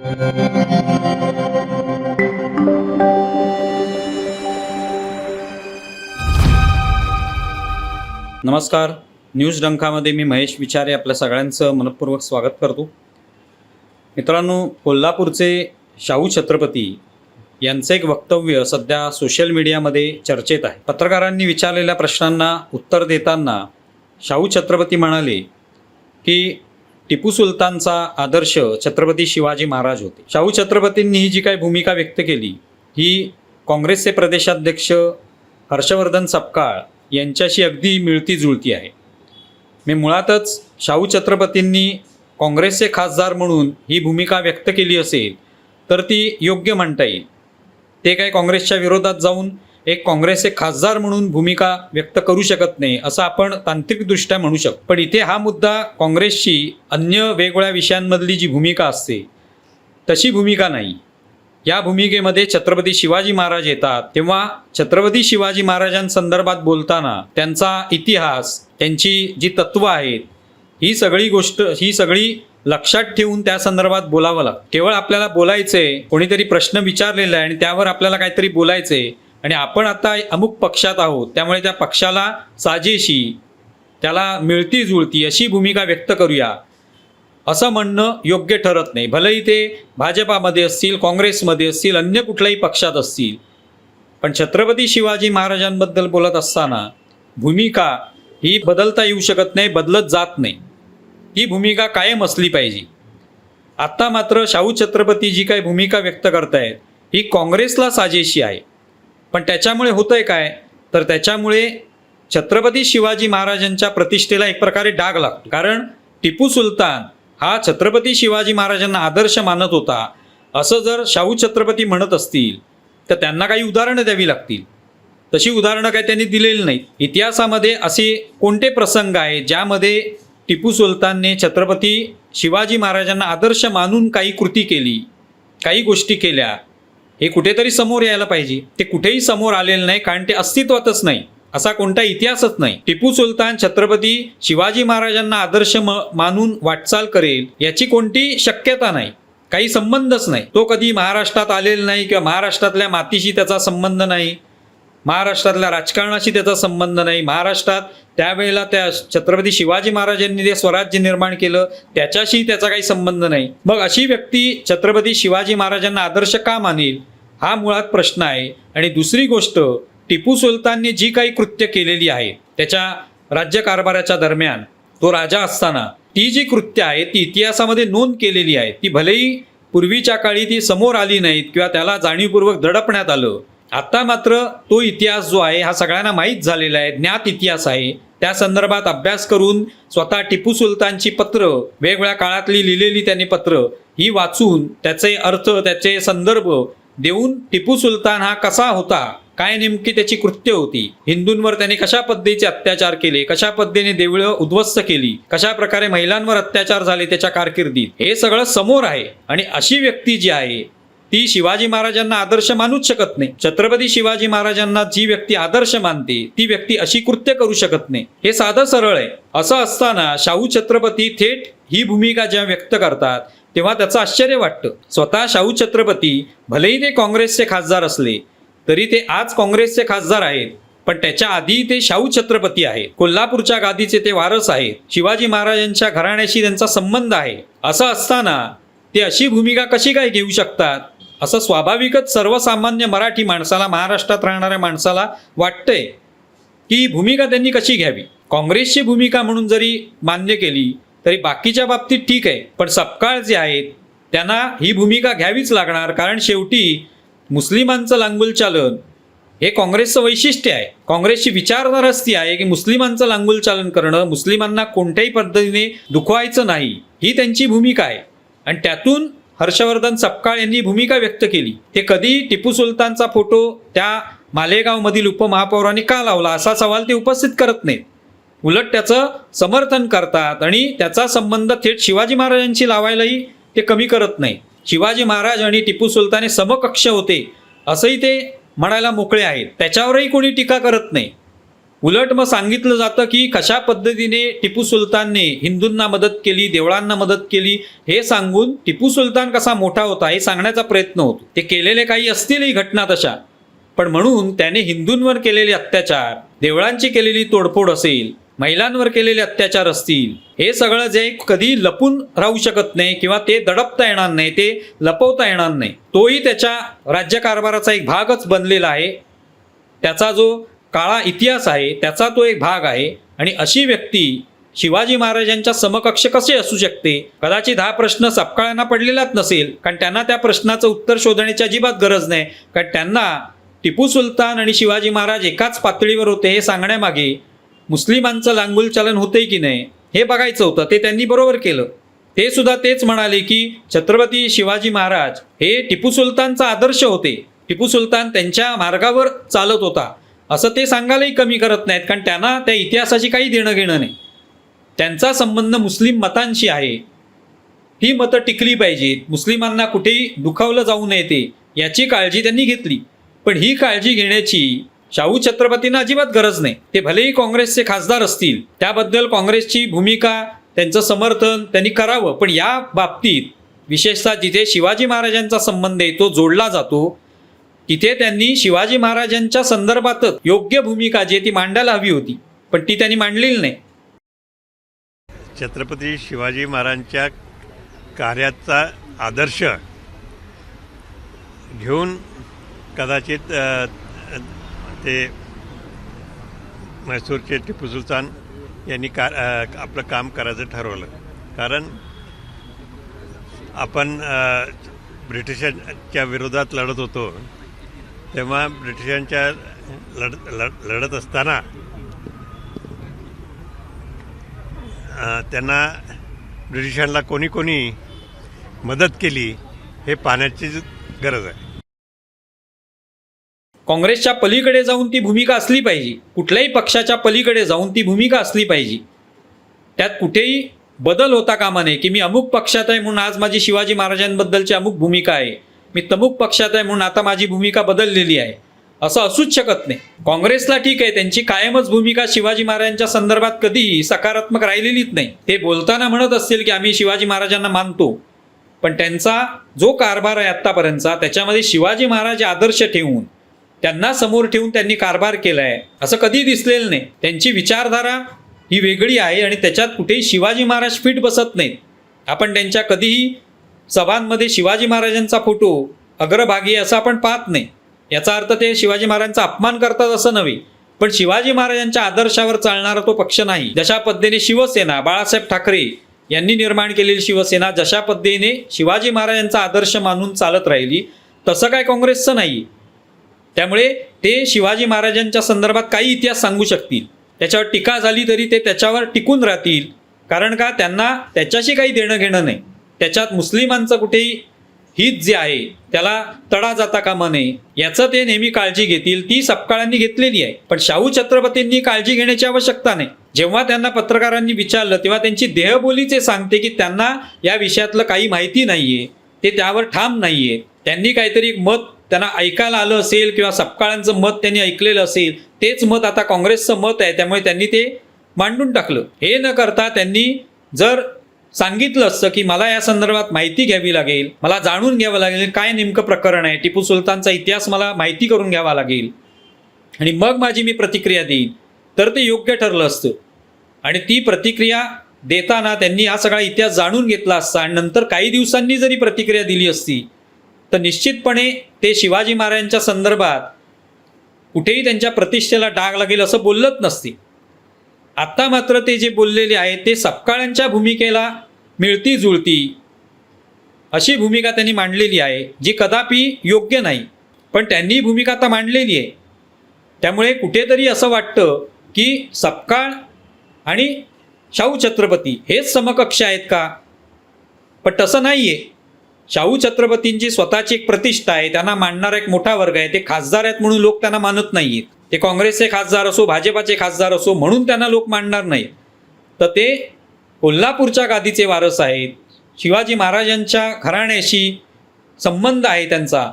नमस्कार. न्यूज डंकामध्ये मी महेश विचारे आपल्या सगळ्यांचं मनपूर्वक स्वागत करतो. मित्रांनो, कोल्हापूरचे शाहू छत्रपती यांचं एक वक्तव्य सध्या सोशल मीडियामध्ये चर्चेत आहे. पत्रकारांनी विचारलेल्या प्रश्नांना उत्तर देताना शाहू छत्रपती म्हणाले की टिपू सुलतानचा आदर्श छत्रपती शिवाजी महाराज होते. शाहू छत्रपतींनी ही जी काही भूमिका व्यक्त केली ही काँग्रेसचे प्रदेशाध्यक्ष हर्षवर्धन सपकाळ यांच्याशी अगदी मिळती जुळती आहे. मी मुळातच शाहू छत्रपतींनी काँग्रेसचे खासदार म्हणून ही भूमिका व्यक्त केली असेल तर ती योग्य म्हणता येईल. ते काही काँग्रेसच्या विरोधात जाऊन एक काँग्रेसचे खासदार म्हणून भूमिका व्यक्त करू शकत नाही असं आपण तांत्रिकदृष्ट्या म्हणू शकतो. पण इथे हा मुद्दा काँग्रेसची अन्य वेगवेगळ्या विषयांमधली जी भूमिका असते तशी भूमिका नाही. या भूमिकेमध्ये छत्रपती शिवाजी महाराज येतात तेव्हा छत्रपती शिवाजी महाराजांसंदर्भात बोलताना त्यांचा इतिहास, त्यांची जी तत्त्व आहेत ही सगळी लक्षात ठेवून त्या संदर्भात बोलावं लागतं. केवळ आपल्याला बोलायचंय, कोणीतरी प्रश्न विचारलेला आहे आणि त्यावर आपल्याला काहीतरी बोलायचंय आणि आपण आता अमुक पक्षात आहोत त्यामुळे त्या पक्षाला साजेशी, त्याला मिळती जुळती अशी भूमिका व्यक्त करूया असं म्हणणं योग्य ठरत नाही. भलेही ते भाजपामध्ये असतील, काँग्रेसमध्ये असतील, अन्य कुठल्याही पक्षात असतील, पण छत्रपती शिवाजी महाराजांबद्दल बोलत असताना भूमिका ही बदलता येऊ शकत नाही, बदलत जात नाही. ही भूमिका कायम असली पाहिजे. आत्ता मात्र शाहू छत्रपती जी काही भूमिका व्यक्त करतायत ही काँग्रेसला साजेशी आहे. पण त्याच्यामुळे होतंय काय तर त्याच्यामुळे छत्रपती शिवाजी महाराजांच्या प्रतिष्ठेला एक प्रकारे डाग लागतो. कारण टिपू सुलतान हा छत्रपती शिवाजी महाराजांना आदर्श मानत होता असं जर शाहू छत्रपती म्हणत असतील तर त्यांना काही उदाहरणं द्यावी लागतील. तशी उदाहरणं काही त्यांनी दिलेली नाहीत. इतिहासामध्ये असे कोणते प्रसंग आहेत ज्यामध्ये टिपू सुलतानने छत्रपती शिवाजी महाराजांना आदर्श मानून काही कृती केली, काही गोष्टी केल्या, हे कुठेतरी समोर यायला पाहिजे. ते कुठेही समोर आलेलं नाही कारण ते अस्तित्वातच नाही, असा कोणता इतिहासच नाही. टिपू सुलतान छत्रपती शिवाजी महाराजांना आदर्श मानून वाटचाल करेल याची कोणती शक्यता नाही, काही संबंधच नाही. तो कधी महाराष्ट्रात आलेला नाही किंवा महाराष्ट्रातल्या मातीशी त्याचा संबंध नाही, महाराष्ट्रातल्या राजकारणाशी त्याचा संबंध नाही, महाराष्ट्रात त्यावेळेला त्या छत्रपती शिवाजी महाराजांनी जे स्वराज्य निर्माण केलं त्याच्याशी त्याचा काही संबंध नाही. मग अशी व्यक्ती छत्रपती शिवाजी महाराजांना आदर्श का मानेल हा मुळात प्रश्न आहे. आणि दुसरी गोष्ट, टिपू सुलतानने जी काही कृत्य केलेली आहे त्याच्या राज्यकारभाराच्या दरम्यान, तो राजा असताना ती जी कृत्य आहे ती इतिहासामध्ये नोंद केलेली आहे. ती भलेही पूर्वीच्या काळी ती समोर आली नाहीत किंवा त्याला जाणीवपूर्वक दडपण्यात आलं. आता मात्र तो इतिहास जो आहे हा सगळ्यांना माहीत झालेला आहे, ज्ञात इतिहास आहे. त्या संदर्भात अभ्यास करून स्वतः टिपू सुलतानची पत्र, वेगवेगळ्या काळातली लिहिलेली त्यांनी पत्र ही वाचून त्याचे अर्थ, त्याचे संदर्भ देऊन टिपू सुलतान हा कसा होता, काय नेमकी त्याची कृत्य होती, हिंदूंवर त्याने कशा पद्धतीचे अत्याचार केले, कशा पद्धतीने देवळं उद्ध्वस्त केली, कशा प्रकारे महिलांवर अत्याचार झाले त्याच्या कारकिर्दीत, हे सगळं समोर आहे. आणि अशी व्यक्ती जी आहे ती शिवाजी महाराजांना आदर्श मानूच शकत नाही. छत्रपती शिवाजी महाराजांना जी व्यक्ती आदर्श मानते ती व्यक्ती अशी कृत्य करू शकत नाही. हे साधं सरळ आहे. असं असताना शाहू छत्रपती थेट ही भूमिका जेव्हा व्यक्त करतात तेव्हा त्याचं आश्चर्य वाटतं. स्वतः शाहू छत्रपती भलेही ते काँग्रेसचे खासदार असले तरी ते आज काँग्रेसचे खासदार आहेत, पण त्याच्या आधी ते शाहू छत्रपती आहेत. कोल्हापूरच्या गादीचे ते वारस आहेत. शिवाजी महाराजांच्या घराण्याशी त्यांचा संबंध आहे. असं असताना ते अशी भूमिका कशी काय घेऊ शकतात असं स्वाभाविकच सर्वसामान्य मराठी माणसाला, महाराष्ट्रात राहणाऱ्या माणसाला वाटतंय की भूमिका त्यांनी कशी घ्यावी. काँग्रेसची भूमिका म्हणून जरी मान्य केली तरी बाकीच्या बाबतीत ठीक आहे, पण सपकाळ जे आहेत त्यांना ही भूमिका घ्यावीच लागणार. कारण शेवटी मुस्लिमांचं लांगुल चालन हे काँग्रेसचं वैशिष्ट्य आहे. काँग्रेसची विचारधाराच ती आहे की मुस्लिमांचं लांगुल चालन करणं, मुस्लिमांना कोणत्याही पद्धतीने दुखवायचं नाही, ही त्यांची भूमिका आहे. आणि त्यातून हर्षवर्धन सपकाळ यांनी भूमिका व्यक्त केली. ते कधी टिपू सुलतानचा फोटो त्या मालेगावमधील उपमहापौरांनी का लावला असा सवाल ते उपस्थित करत नाहीत. उलट त्याचं समर्थन करतात आणि त्याचा संबंध थेट शिवाजी महाराजांशी लावायलाही ते कमी करत नाही. शिवाजी महाराज आणि टिपू सुलतान हे समकक्ष होते असंही ते म्हणायला मोकळे आहेत. त्याच्यावरही कोणी टीका करत नाही. उलट मग सांगितलं जातं की कशा पद्धतीने टिपू सुलतानने हिंदूंना मदत केली, देवळांना मदत केली, हे सांगून टिपू सुलतान कसा मोठा होता हे सांगण्याचा प्रयत्न होतो. ते केलेले काही असतीलही घटना तशा, पण म्हणून त्याने हिंदूंवर केलेले अत्याचार, देवळांची केलेली तोडफोड असेल, महिलांवर केलेले अत्याचार असतील, हे सगळं जे कधी लपून राहू शकत नाही किंवा ते दडपता येणार नाही, ते लपवता येणार नाही, तोही त्याच्या राज्यकारभाराचा एक भागच बनलेला आहे. त्याचा जो काळा इतिहास आहे त्याचा तो एक भाग आहे. आणि अशी व्यक्ती शिवाजी महाराजांच्या समकक्ष कसे असू शकते? कदाचित हा प्रश्न सपकाळांना पडलेलाच नसेल, कारण त्यांना त्या प्रश्नाचं उत्तर शोधण्याची अजिबात गरज नाही. कारण त्यांना टिपू सुलतान आणि शिवाजी महाराज एकाच पातळीवर होते हे सांगण्यामागे मुस्लिमांचं लांगुल चलन होते की नाही हे बघायचं होतं. ते त्यांनी बरोबर केलं. ते सुद्धा तेच म्हणाले की छत्रपती शिवाजी महाराज हे टिपू सुलतानचा आदर्श होते, टिपू सुलतान त्यांच्या मार्गावर चालत होता, असं ते सांगायलाही कमी करत नाहीत. कारण त्यांना त्या इतिहासाची काही देणं घेणं नाही. त्यांचा संबंध मुस्लिम मतांशी आहे. ही मतं टिकली पाहिजेत, मुस्लिमांना कुठेही दुखावलं जाऊ नये ते याची काळजी त्यांनी घेतली. पण ही काळजी घेण्याची शाहू छत्रपतींना अजिबात गरज नाही. ते भलेही काँग्रेसचे खासदार असतील, त्याबद्दल काँग्रेसची भूमिका, त्यांचं समर्थन त्यांनी करावं, पण या बाबतीत विशेषतः जिथे शिवाजी महाराजांचा संबंध आहे तो जोडला जातो, तिथे त्यांनी शिवाजी महाराजांच्या संदर्भातच योग्य भूमिका जी ती मांडायला हवी होती, पण ती त्यांनी मांडलेली नाही. छत्रपती शिवाजी महाराजांच्या कार्याचा आदर्श घेऊन कदाचित ते म्हैसूरचे टिपू सुलतान यांनी आपलं काम करायचं ठरवलं. कारण आपण ब्रिटिशांच्या विरोधात लढत होतो, तेव्हा ब्रिटिशांच्या लढत असताना त्यांना ब्रिटिशांना कोणी कोणी मदत केली हे पाहण्याची गरज आहे. काँग्रेसच्या पलीकडे जाऊन ती भूमिका असली पाहिजे, कुठल्याही पक्षाच्या पलीकडे जाऊन ती भूमिका असली पाहिजे. त्यात कुठेही बदल होता कामा नये की मी अमुक पक्षात आहे म्हणून आज माझी शिवाजी महाराजांबद्दलची अमुक भूमिका आहे, मी तमुक पक्षात आहे म्हणून आता माझी भूमिका बदललेली आहे, असं असूच शकत नाही. काँग्रेसला ठीक आहे, त्यांची कायमच भूमिका शिवाजी महाराजांच्या संदर्भात कधीही सकारात्मक राहिलेलीच नाही. ते बोलताना म्हणत असतील की आम्ही शिवाजी महाराजांना मानतो, पण त्यांचा जो कारभार आहे आत्तापर्यंतचा त्याच्यामध्ये शिवाजी महाराज आदर्श ठेवून, त्यांना समोर ठेवून त्यांनी कारभार केला आहे असं कधी दिसलेलं नाही. त्यांची विचारधारा ही वेगळी आहे आणि त्याच्यात कुठेही शिवाजी महाराज फिट बसत नाहीत. आपण त्यांच्या कधीही सभांमध्ये शिवाजी महाराजांचा फोटो अग्रभागी असं आपण पाहत नाही. याचा अर्थ ते शिवाजी महाराजांचा अपमान करतात असं नव्हे, पण शिवाजी महाराजांच्या आदर्शावर चालणारा तो पक्ष नाही. जशा पद्धतीने शिवसेना, बाळासाहेब ठाकरे यांनी निर्माण केलेली शिवसेना जशा पद्धतीने शिवाजी महाराजांचा आदर्श मानून चालत राहिली, तसं काय काँग्रेसचं नाही. त्यामुळे ते शिवाजी महाराजांच्या संदर्भात काही इतिहास सांगू शकतील, त्याच्यावर टीका झाली तरी ते त्याच्यावर टिकून राहतील. कारण का, त्यांना त्याच्याशी काही देणं घेणं नाही. त्याच्यात मुस्लिमांचं कुठेही हित जे आहे त्याला तडा जाता कामा नये याचं ते नेहमी काळजी घेतील. ती सपकाळांनी घेतलेली आहे. पण शाहू छत्रपतींनी काळजी घेण्याची आवश्यकता नाही. जेव्हा त्यांना पत्रकारांनी विचारलं तेव्हा त्यांची देहबोलीचे सांगते की त्यांना या विषयातलं काही माहिती नाहीये, ते त्यावर ठाम नाहीये. त्यांनी काहीतरी मत त्यांना ऐकायला आलं असेल किंवा सपकाळांचं मत त्यांनी ऐकलेलं असेल, तेच मत आता काँग्रेसचं मत आहे, त्यामुळे त्यांनी ते मांडून टाकलं. हे न करता त्यांनी जर सांगितलं असतं की मला या संदर्भात माहिती घ्यावी लागेल, मला जाणून घ्यावं लागेल काय नेमकं प्रकरण आहे, टिपू सुलतानचा इतिहास मला माहिती करून घ्यावा लागेल आणि मग माझी मी प्रतिक्रिया देईन, तर ते योग्य ठरलं असतं. आणि ती प्रतिक्रिया देताना त्यांनी हा सगळा इतिहास जाणून घेतला असता आणि नंतर काही दिवसांनी जरी प्रतिक्रिया दिली असती तर निश्चितपणे ते शिवाजी महाराजांच्या संदर्भात कुठेही त्यांच्या प्रतिष्ठेला डाग लागेल असं बोलत नसते. आत्ता मात्र ते जे बोललेले आहे ते सपकाळांच्या भूमिकेला मिळती जुळती अशी भूमिका त्यांनी मांडलेली आहे, जी कदापि योग्य नाही, पण त्यांनी भूमिका आता मांडलेली आहे. त्यामुळे कुठेतरी असं वाटतं की सपकाळ आणि शाहू छत्रपती हेच समकक्ष आहेत का, पण तसं नाही आहे. शाहू छत्रपतींची स्वतःची एक प्रतिष्ठा आहे, त्यांना मानणारा एक मोठा वर्ग आहे. ते खासदार आहेत म्हणून लोक त्यांना मानत नाही आहेत. ते काँग्रेसचे खासदार असो, भाजपाचे खासदार असो म्हणून त्यांना लोक मानणार नाहीत. तर ते कोल्हापूरच्या गादीचे वारस आहेत, शिवाजी महाराजांच्या घराण्याशी संबंध आहे त्यांचा,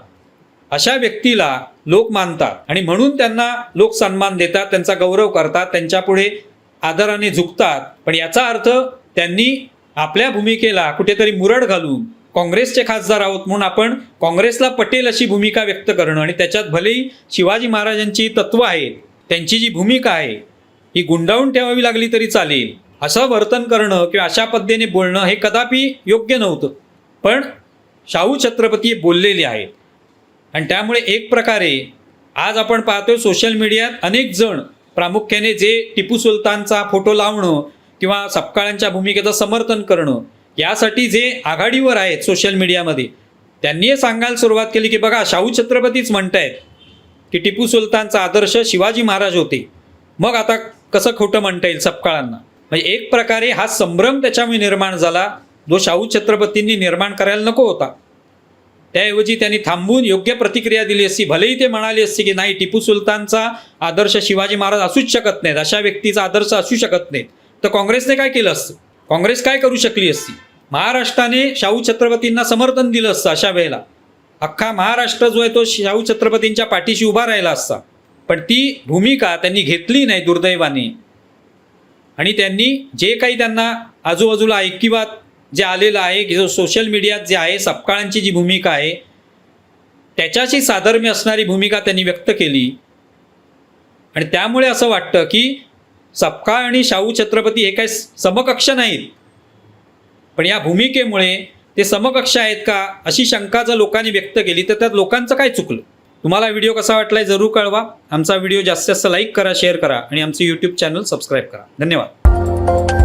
अशा व्यक्तीला लोक मानतात आणि म्हणून त्यांना लोक सन्मान देतात, त्यांचा गौरव करतात, त्यांच्यापुढे आदराने झुकतात. पण याचा अर्थ त्यांनी आपल्या भूमिकेला कुठेतरी मुरड घालून काँग्रेसचे खासदार आहोत म्हणून आपण काँग्रेसला पटेल अशी भूमिका व्यक्त करणं आणि त्याच्यात भलेही शिवाजी महाराजांची तत्व आहेत, त्यांची जी भूमिका आहे ही गुंडाळून ठेवावी लागली तरी चालेल, असं वर्तन करणं किंवा अशा पद्धतीने बोलणं हे कदापि योग्य नव्हतं. पण शाहू छत्रपती बोललेले आहेत आणि त्यामुळे एक प्रकारे आज आपण पाहतोय सोशल मीडियात अनेक जण प्रामुख्याने जे टिपू सुलतानचा फोटो लावणं किंवा सपकाळांच्या भूमिकेचं समर्थन करणं यासाठी जे आघाडीवर आहेत सोशल मीडियामध्ये, त्यांनी हे सांगायला सुरुवात केली की बघा शाहू छत्रपतीच म्हणतायत की टिपू सुलतानचा आदर्श शिवाजी महाराज होते, मग आता कसं खोटं म्हणता येईल सपकाळांना. म्हणजे एक प्रकारे हा संभ्रम त्याच्यामुळे निर्माण झाला जो शाहू छत्रपतींनी निर्माण करायला नको होता. त्याऐवजी त्यांनी थांबून योग्य प्रतिक्रिया दिली असती. भलेही ते म्हणाले असते की नाही, टिपू सुलतानचा आदर्श शिवाजी महाराज असूच शकत नाहीत, अशा व्यक्तीचा आदर्श असू शकत नाहीत, तर काँग्रेसने काय केलं असतं, काँग्रेस काय करू शकली असती. महाराष्ट्राने शाहू छत्रपतींना समर्थन दिलं असतं. अशा वेळेला अख्खा महाराष्ट्र जो आहे तो शाहू छत्रपतींच्या पाठीशी उभा राहिला असता. पण ती भूमिका त्यांनी घेतली नाही दुर्दैवाने. आणि त्यांनी जे काही त्यांना आजूबाजूला ऐकिवात जे आलेलं आहे की जो सोशल मीडियात जे आहे सपकाळांची जी भूमिका आहे त्याच्याशी साधर्म्य असणारी भूमिका त्यांनी व्यक्त केली. आणि त्यामुळे असं वाटतं की सपकाळ आणि शाहू छत्रपती हे काही समकक्ष नाहीत, पण या भूमिकेमुळे ते समकक्ष आहेत का अशी शंका जर लोकांनी व्यक्त केली तर त्यात लोकांचं काय चुकलं. तुम्हाला व्हिडिओ कसा वाटलाय जरूर कळवा. आमचा व्हिडिओ जास्तीत जास्त लाईक करा, शेअर करा आणि आमचं यूट्यूब चॅनल सबस्क्राईब करा. धन्यवाद.